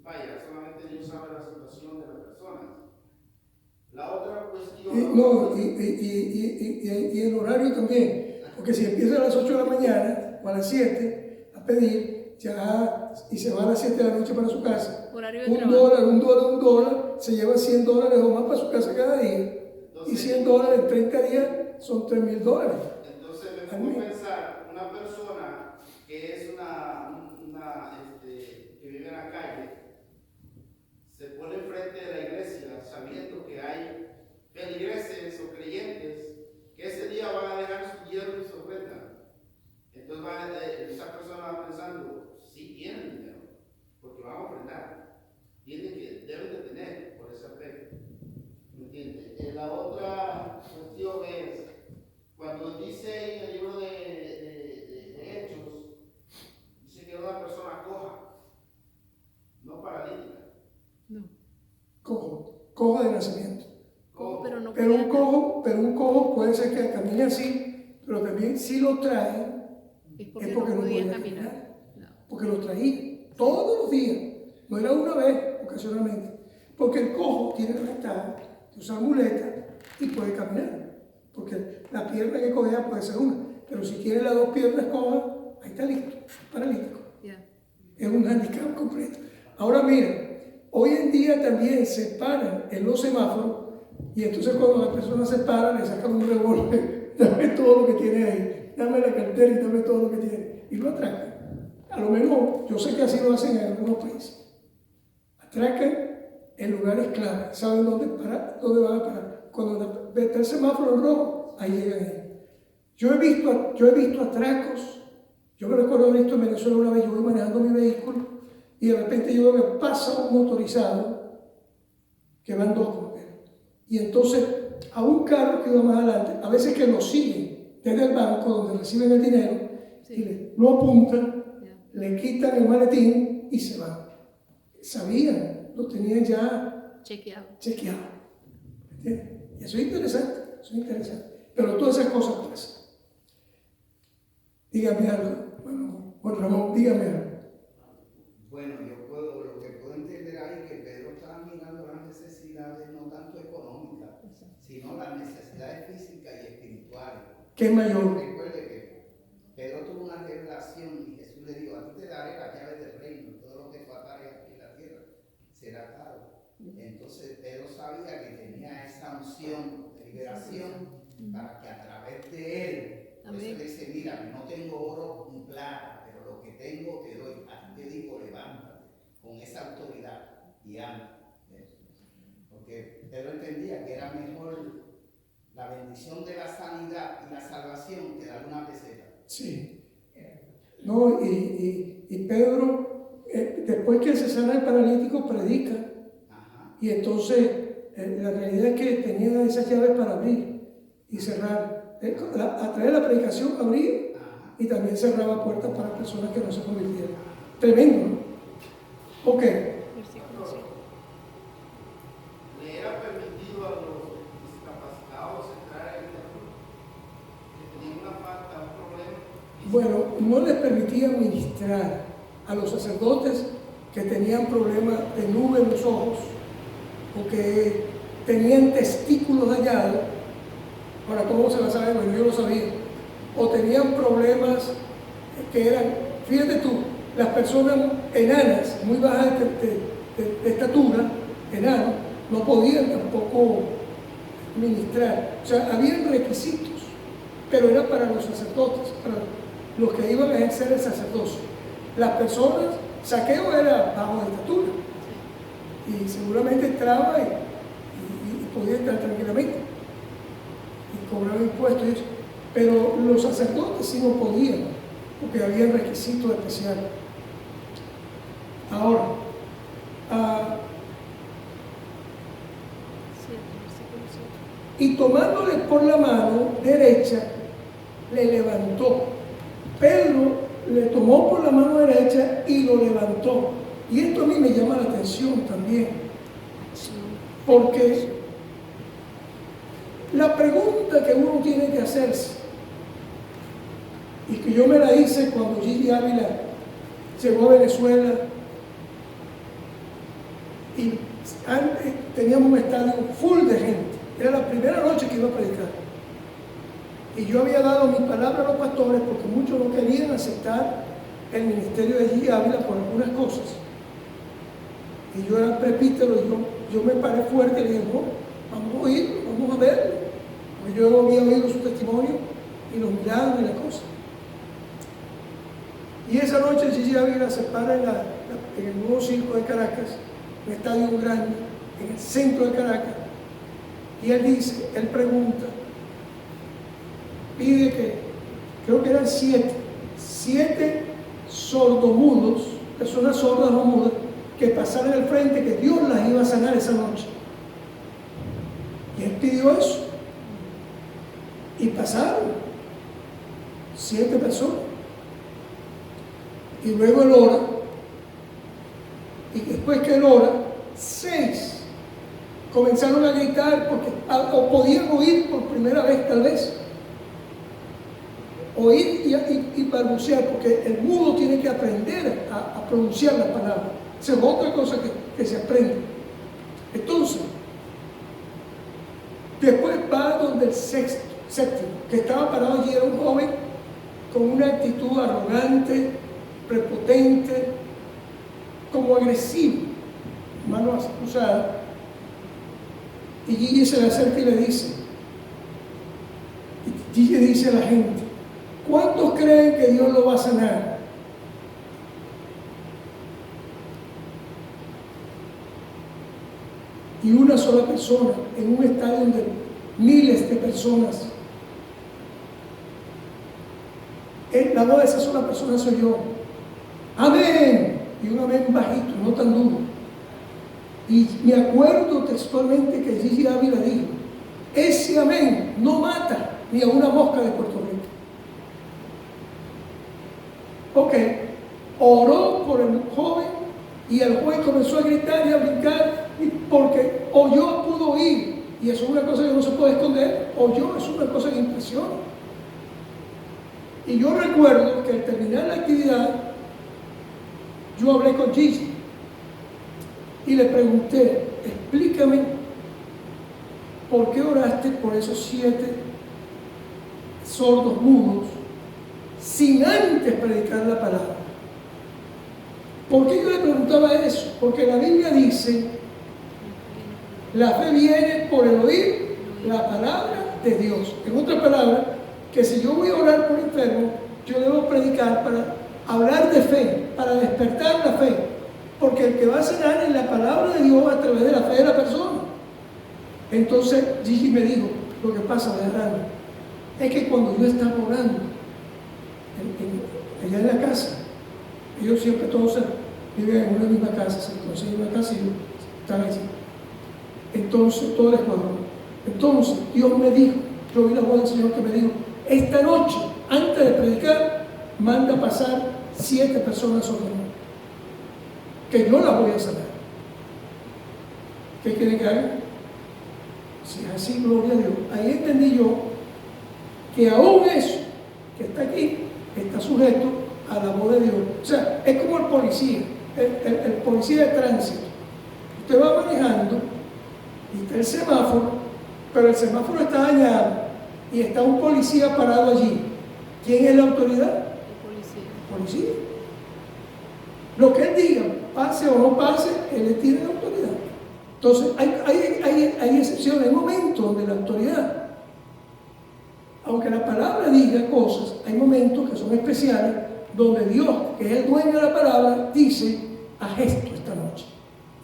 Vaya, solamente Dios sabe la situación de las personas. La otra cuestión... Y el horario también, porque si empieza a las 8 de la mañana o a las 7 a pedir, ya, y se va a las 7 de la noche para su casa, $1, se lleva $100 o más para su casa cada día. Entonces, y $100 en 30 días son $3,000. Entonces me pongo a pensar, una persona que es que vive en la calle, se pone enfrente de la iglesia sabiendo que hay feligreses o creyentes que ese día van a dejar su hierro y su ofrenda. Entonces esa persona va pensando, sí tienen dinero, porque van a ofrendar. Deben de tener por ese aspecto. ¿Me entiendes? La otra cuestión es, cuando dice en el libro de Hechos, dice que era una persona coja, no paralítica. No. Cojo de nacimiento. Pero no Pero un cojo puede ser que camine así, pero también si lo traen Es es porque porque no no podía podía caminar. caminar. No. Porque lo traía todos los días, no era una vez, ocasionalmente. Porque el cojo tiene la ventaja de usar muleta y puede caminar. Porque la pierna que cojea puede ser una, pero si tiene las dos piernas cojas, ahí está listo, paralítico. Yeah. Es un handicap completo. Ahora mira, hoy en día también se paran en los semáforos y entonces cuando las personas se paran le sacan un revólver, dame todo lo que tiene ahí, dame la cartera y dame todo lo que tiene y lo atracan. A lo mejor, yo sé que así lo hacen en algunos países. Atracan en lugares clave, saben dónde parar, dónde van a parar. Cuando está el semáforo en rojo, ahí llegan ahí. Yo he visto atracos. Yo me recuerdo haber visto en Venezuela una vez, yo voy manejando mi vehículo y de repente yo veo que pasa un motorizado que van dos coperos. Y entonces a un carro que iba más adelante, a veces que lo siguen desde el banco donde reciben el dinero, Sí. y lo apuntan, Yeah. le quitan el maletín y se van. Sabían, lo tenían ya Chequeado. chequeado. ¿Entiendes? Y eso es interesante, eso es interesante. Pero todas esas cosas pasan. Dígame algo, bueno, Juan Ramón, dígame algo. Bueno, lo que puedo entender ahí es que Pedro estaba mirando las necesidades no tanto económicas, sino las necesidades físicas y espirituales. ¿Qué es mayor? Recuerde que Pedro tuvo una revelación y Jesús le dijo: a ti te daré las llaves del reino, todo lo que tú atares aquí en la tierra será atado. Entonces Pedro sabía que tenía esa unción de liberación para que a través de él, por eso le dice: mira, no tengo oro ni plata, pero lo que tengo te doy. A ti te digo, levántate con esa autoridad y anda. Porque Pedro entendía que era mejor la bendición de la sanidad y la salvación que dar una peseta. Sí. No, y Pedro, después que se sana el paralítico, predica. Ajá. Y entonces, la realidad es que tenía esas llaves para abrir y cerrar. A través de la predicación abría y también cerraba puertas para personas que no se convirtieran. Tremendo, ¿no? Ok. Versículo 7. ¿Le era permitido a los discapacitados entrar en el templo? ¿Que tenían una falta, un problema? Bueno, no les permitía ministrar a los sacerdotes que tenían problemas de nube en los ojos o que tenían testículos dañados. Ahora, ¿cómo se va a saber? Bueno, yo lo sabía. O tenían problemas que eran, fíjate tú, las personas enanas, muy bajas de estatura, enanos, no podían tampoco ministrar. O sea, habían requisitos, pero era para los sacerdotes, para los que iban a ejercer el sacerdocio. Las personas, Saqueo era bajo de estatura y seguramente entraba y podía entrar tranquilamente y cobraba impuestos y eso. Pero los sacerdotes sí no podían, porque había requisitos especiales. Ahora, 7, versículo 7. y tomándole por la mano derecha, le levantó. Pedro le tomó por la mano derecha y lo levantó. Y esto a mí me llama la atención también, porque la pregunta que uno tiene que hacerse, y que yo me la hice cuando Gigi Ávila llegó a Venezuela, y antes teníamos un estadio full de gente, era la primera noche que iba a predicar, y yo había dado mi palabra a los pastores porque muchos no querían aceptar el ministerio de Gigi Ávila por algunas cosas, y yo era presbítero, y yo me paré fuerte y le dije: no, vamos a oírlo, vamos a verlo, porque yo había oído su testimonio y los milagros y las cosas. Y esa noche Gigi Ávila se para en el nuevo circo de Caracas, un estadio grande, en el centro de Caracas, y él dice, él pregunta, pide que, creo que eran 7 sordomudos, personas sordas o mudas, que pasaran al frente, que Dios las iba a sanar esa noche. Y él pidió eso. Y pasaron 7 personas. Y luego él ora. Y después que él ora, 6 comenzaron a gritar porque o podían oír por primera vez tal vez. oír y balbucear, porque el mudo tiene que aprender a pronunciar las palabras. Esa es otra cosa que se aprende. Entonces, después va donde el séptimo, que estaba parado allí, era un joven con una actitud arrogante, prepotente, como agresivo, manos cruzadas. Y Gigi se le acerca y le dice, Gigi dice a la gente, ¿cuántos creen que Dios lo va a sanar? Y una sola persona en un estadio de miles de personas. La voz de esa sola persona soy yo. Amén. Y un amén bajito, no tan duro. Y me acuerdo textualmente que Gigi Ávila dijo, ese amén no mata ni a una mosca de Puerto Rico. Ok, oró por el joven y el juez comenzó a gritar y a brincar porque oyó, pudo oír, y eso es una cosa que no se puede esconder. Oyó, es una cosa que impresiona. Y yo recuerdo que al terminar la actividad yo hablé con Gigi y le pregunté, explícame por qué oraste por esos 7 sordos mudos sin antes predicar la palabra. ¿Por qué yo le preguntaba eso? Porque la Biblia dice, la fe viene por el oír la palabra de Dios. En otras palabras, que si yo voy a orar por enfermo, yo debo predicar para hablar de fe, para despertar la fe. Porque el que va a sanar es la palabra de Dios a través de la fe de la persona. Entonces Gigi me dijo, lo que pasa, Alejandro, es que cuando yo estaba orando, allá en la casa, ellos siempre todos viven en una misma casa, se consiguen una casa y están allí. Entonces, todo el Ecuador. Entonces, Dios me dijo, yo vi la voz del Señor que me dijo, esta noche, antes de predicar, manda pasar 7 personas sobre mí, que yo las voy a sanar. ¿Qué quieren que haga? Si es así, gloria a Dios. Ahí entendí yo que aún eso que está aquí está sujeto a la voz de Dios. O sea, es como el policía, el policía de tránsito. Usted va manejando y está el semáforo, pero el semáforo está dañado y está un policía parado allí. ¿Quién es la autoridad? El policía. Lo que él diga, pase o no pase, él tiene la autoridad. Entonces, hay excepciones, hay momentos donde la autoridad, aunque la palabra diga cosas, hay momentos que son especiales, donde Dios, que es el dueño de la palabra, dice, haz esto esta noche.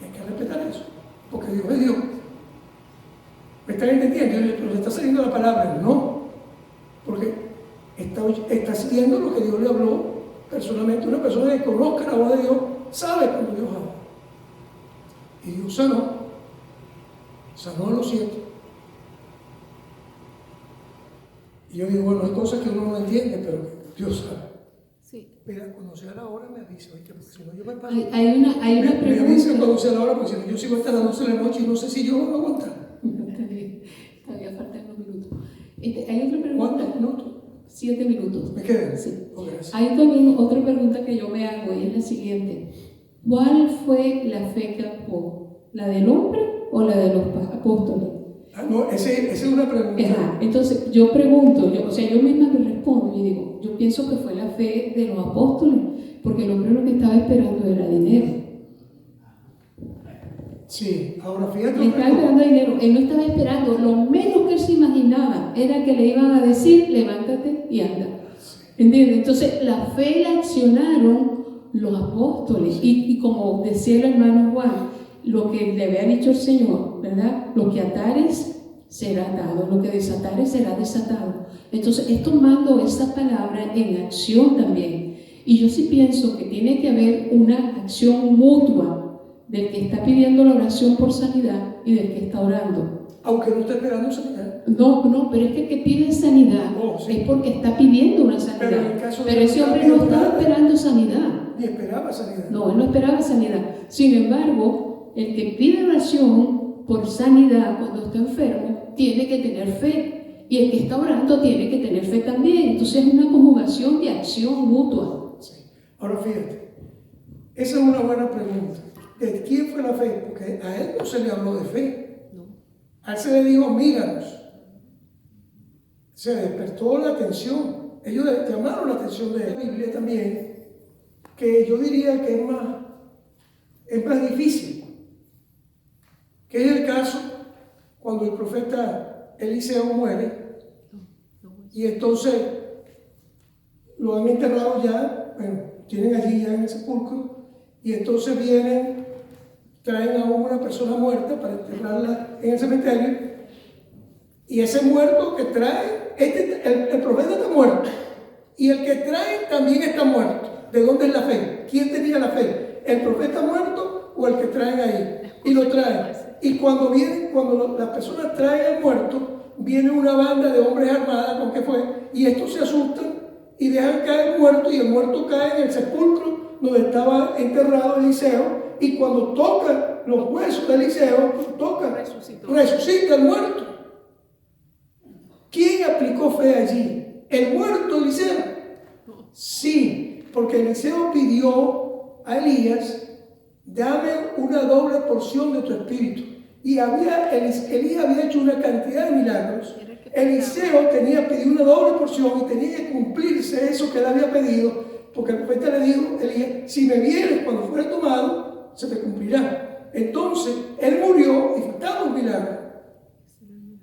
Y hay que respetar eso, porque Dios es Dios. ¿Me están entendiendo? Pero le está saliendo la palabra, no, porque está siguiendo lo que Dios le habló personalmente. Una persona que conozca la voz de Dios sabe cuando Dios habla. Y Dios sanó a los 7. Y yo digo, bueno, hay cosas que uno no entiende, pero Dios sabe. Sí. Mira, cuando sea la hora me avisa, ¿oíste? Porque si no yo me paso. Hay una me pregunta. avisa cuando sea la hora, porque si no yo sigo hasta las 12 de la noche y no sé si yo voy a aguantar. Todavía faltan unos minutos. Hay otra pregunta. ¿Cuántos minutos? 7 minutos. ¿Me quedan? Sí. Oh, gracias. Hay también otra pregunta que yo me hago y es la siguiente. ¿Cuál fue la fe que actuó? ¿La del hombre o la de los apóstoles? No, esa es una pregunta. Ajá. Entonces yo pregunto, yo misma me respondo y digo, yo pienso que fue la fe de los apóstoles, porque el hombre lo que estaba esperando era dinero. Sí, ahora fíjate. Le estaba esperando dinero, él no estaba esperando, lo menos que él se imaginaba era que le iban a decir, levántate y anda. ¿Entiendes? Entonces la fe la accionaron los apóstoles y como decía el hermano Juan, lo que le había dicho el Señor, ¿verdad? Lo que atares será atado, lo que desatares será desatado. Entonces, esto mando esa palabra en acción también. Y yo sí pienso que tiene que haber una acción mutua del que está pidiendo la oración por sanidad y del que está orando. Aunque no esté esperando sanidad. No, pero es que el que pide sanidad sí. es porque está pidiendo una sanidad. Pero, en el caso pero de ese hombre no estaba esperando sanidad. Ni esperaba sanidad. No, él no esperaba sanidad. Sin embargo, el que pide oración por sanidad cuando está enfermo tiene que tener fe y el que está orando tiene que tener fe también. Entonces es una conjugación de acción mutua. Sí. Ahora fíjate, esa es una buena pregunta. ¿De quién fue la fe? Porque a él no se le habló de fe. No. A él se le dijo, míranos. Se despertó la atención. Ellos llamaron la atención de la Biblia también, que yo diría que es más difícil. Que es el caso cuando el profeta Eliseo muere y entonces lo han enterrado ya, bueno, tienen allí ya en el sepulcro, y entonces vienen, traen a una persona muerta para enterrarla en el cementerio, y ese muerto que trae, el profeta está muerto, y el que trae también está muerto. ¿De dónde es la fe? ¿Quién tenía la fe? ¿El profeta muerto o el que traen ahí? Y lo traen. Y cuando las personas traen al muerto, viene una banda de hombres armados, ¿con qué fue? Y estos se asustan y dejan caer el muerto, y el muerto cae en el sepulcro donde estaba enterrado Eliseo, y cuando tocan los huesos de Eliseo, resucita el muerto. ¿Quién aplicó fe allí? ¿El muerto Eliseo? Sí, porque Eliseo pidió a Elías, dame una doble porción de tu espíritu. Y Elías había hecho una cantidad de milagros. Eliseo tenía pedido una doble porción y tenía que cumplirse eso que él había pedido, porque el profeta le dijo, Elías, si me vienes cuando fuere tomado, se te cumplirá. Entonces, él murió y faltaba un milagro.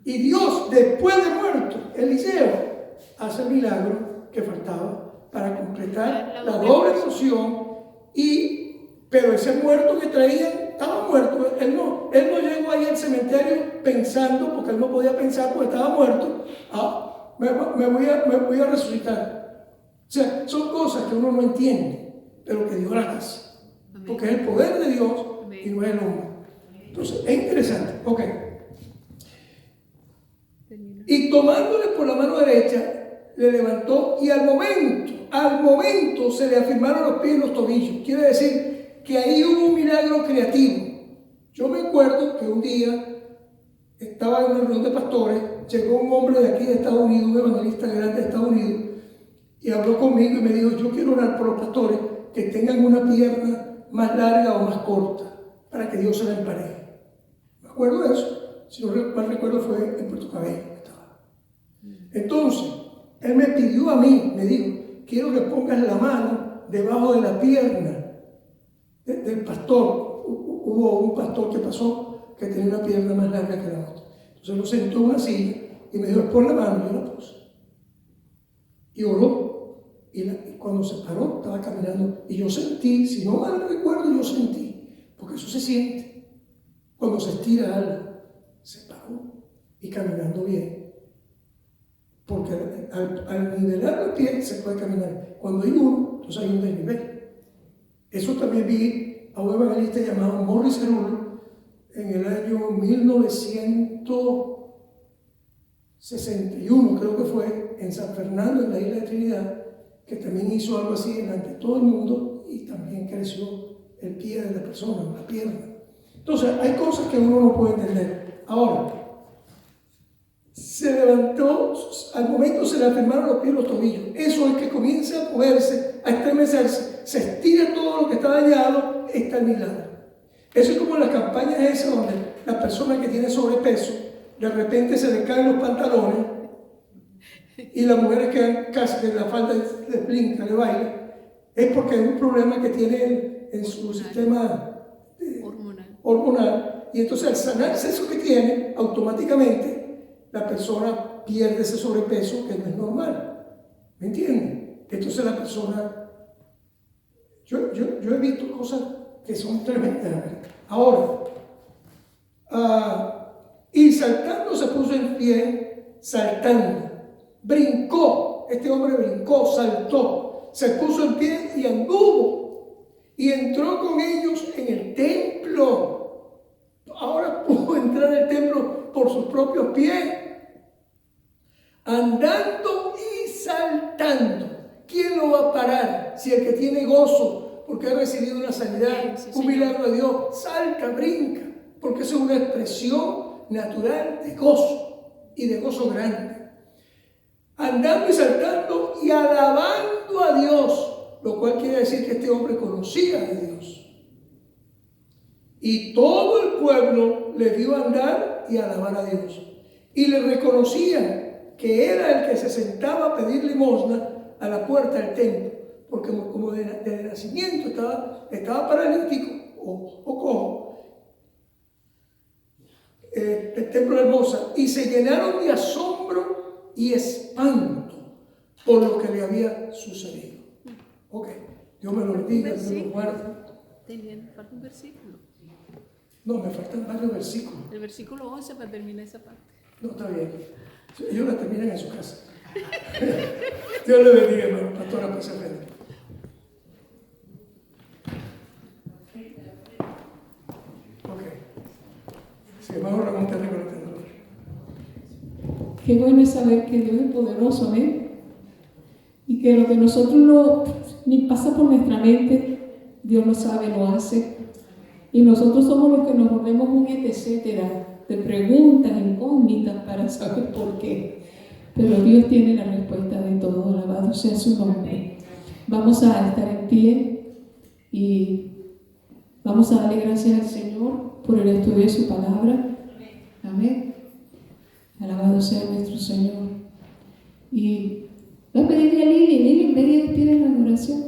Y Dios, después de muerto, Eliseo hace el milagro que faltaba para completar la doble porción. Pero ese muerto que traían estaba muerto. Él no llegó ahí al cementerio pensando, porque él no podía pensar porque estaba muerto. Me voy a resucitar. O sea, son cosas que uno no entiende, pero que Dios las hace. Porque es el poder de Dios y no es el hombre. Entonces, es interesante. Ok. Y tomándole por la mano derecha, le levantó, y al momento se le afirmaron los pies y los tobillos. Quiere decir que ahí hubo un milagro creativo. Yo me acuerdo que un día estaba en una reunión de pastores, llegó un hombre de aquí de Estados Unidos, un evangelista grande de Estados Unidos, y habló conmigo y me dijo, yo quiero orar por los pastores que tengan una pierna más larga o más corta, para que Dios se la empareje. Me acuerdo de eso. Si no mal recuerdo, fue en Puerto Cabello que estaba. Entonces, él me pidió a mí, me dijo, quiero que pongas la mano debajo de la pierna del pastor. Hubo un pastor que pasó que tenía una pierna más larga que la otra. Entonces lo sentó en una silla y me dijo, pon la mano, y yo la puse. Y oró. Y cuando se paró, estaba caminando. Y yo sentí, si no mal recuerdo, yo sentí, porque eso se siente. Cuando se estira algo, se paró y caminando bien. Porque al nivelar los pies se puede caminar. Cuando hay uno, entonces hay un desnivel. Eso también vi a un evangelista llamado Morris Cerullo en el año 1961, creo que fue, en San Fernando, en la isla de Trinidad, que también hizo algo así delante de todo el mundo, y también creció el pie de la persona, la pierna. Entonces, hay cosas que uno no puede entender. Ahora, se levantó, al momento se le afirmaron los pies y los tobillos. Eso es que comienza a moverse, a estremecerse, se estira todo lo que está dañado, está el milagro. Eso es como en las campañas esas donde la persona que tiene sobrepeso, de repente se le caen los pantalones y las mujeres quedan casi que la falda le brinca, le baila. Es porque hay un problema que tiene en su sistema hormonal. Y entonces al sanarse eso que tiene, automáticamente la persona pierde ese sobrepeso que no es normal. ¿Me entienden? Entonces la persona... Yo he visto cosas que son tremendas. Ahora, y saltando se puso en pie, saltando. Brincó, este hombre brincó, saltó, se puso en pie y anduvo. Y entró con ellos en el templo. Ahora pudo entrar en el templo por sus propios pies. Andando y saltando. ¿Quién lo va a parar? Si el que tiene gozo, porque ha recibido una sanidad, un milagro de Dios, salta, brinca, porque eso es una expresión natural de gozo y de gozo grande. andando y saltando y alabando a Dios, lo cual quiere decir que este hombre conocía de Dios. Y todo el pueblo le vio andar y alabar a Dios. Y le reconocían que era el que se sentaba a pedir limosna a la puerta del templo, porque como desde nacimiento estaba paralítico o cojo, el templo de Hermosa, y se llenaron de asombro y espanto por lo que le había sucedido. Ok, Dios me lo bendiga, Dios me lo guarde. Falta un versículo. No, me faltan varios versículos. El versículo 11 para terminar esa parte. No, está bien. Ellos la terminan en su casa. Dios le bendiga, hermano. Pastora, pues se ofende. Ok. Sí, hermano Ramón, te reconozco. Qué bueno es saber que Dios es poderoso, ¿eh? Y que lo que nosotros no, ni pasa por nuestra mente, Dios lo sabe, lo hace. Y nosotros somos los que nos volvemos un etcétera de preguntas incógnitas para saber por qué. Pero Dios tiene la respuesta de todo, alabado sea su nombre. Vamos a estar en pie y vamos a darle gracias al Señor por el estudio de su palabra. Amén. Alabado sea nuestro Señor. Y voy a pedirle a Lili, ven y despide la adoración.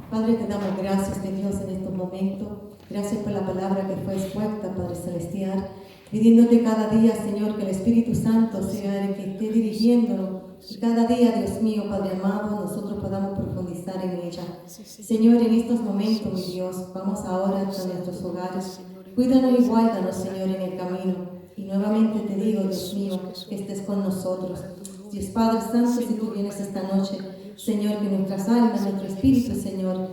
Padre, te damos gracias de Dios en estos momentos. Gracias por la palabra que fue expuesta, Padre Celestial. Pidiéndote cada día, Señor, que el Espíritu Santo sea el que esté dirigiéndonos. Y cada día, Dios mío, Padre amado, nosotros podamos profundizar en ella. Señor, en estos momentos, mi Dios, vamos ahora a nuestros hogares. Cuídanos y guárdanos, Señor, en el camino. Y nuevamente te digo, Dios mío, que estés con nosotros. Dios Padre Santo, si tú vienes esta noche, Señor, que nuestras almas, nuestro espíritu, Señor,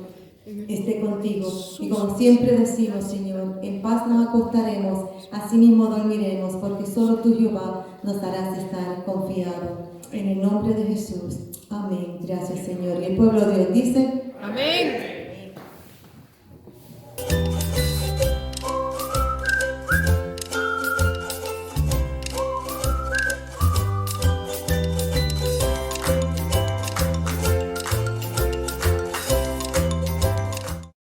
esté contigo. Y como siempre decimos, Señor, en paz nos acostaremos, así mismo dormiremos, porque solo tú, Jehová, nos harás estar confiados. En el nombre de Jesús. Amén. Gracias, Señor. Y el pueblo de Dios dice: Amén.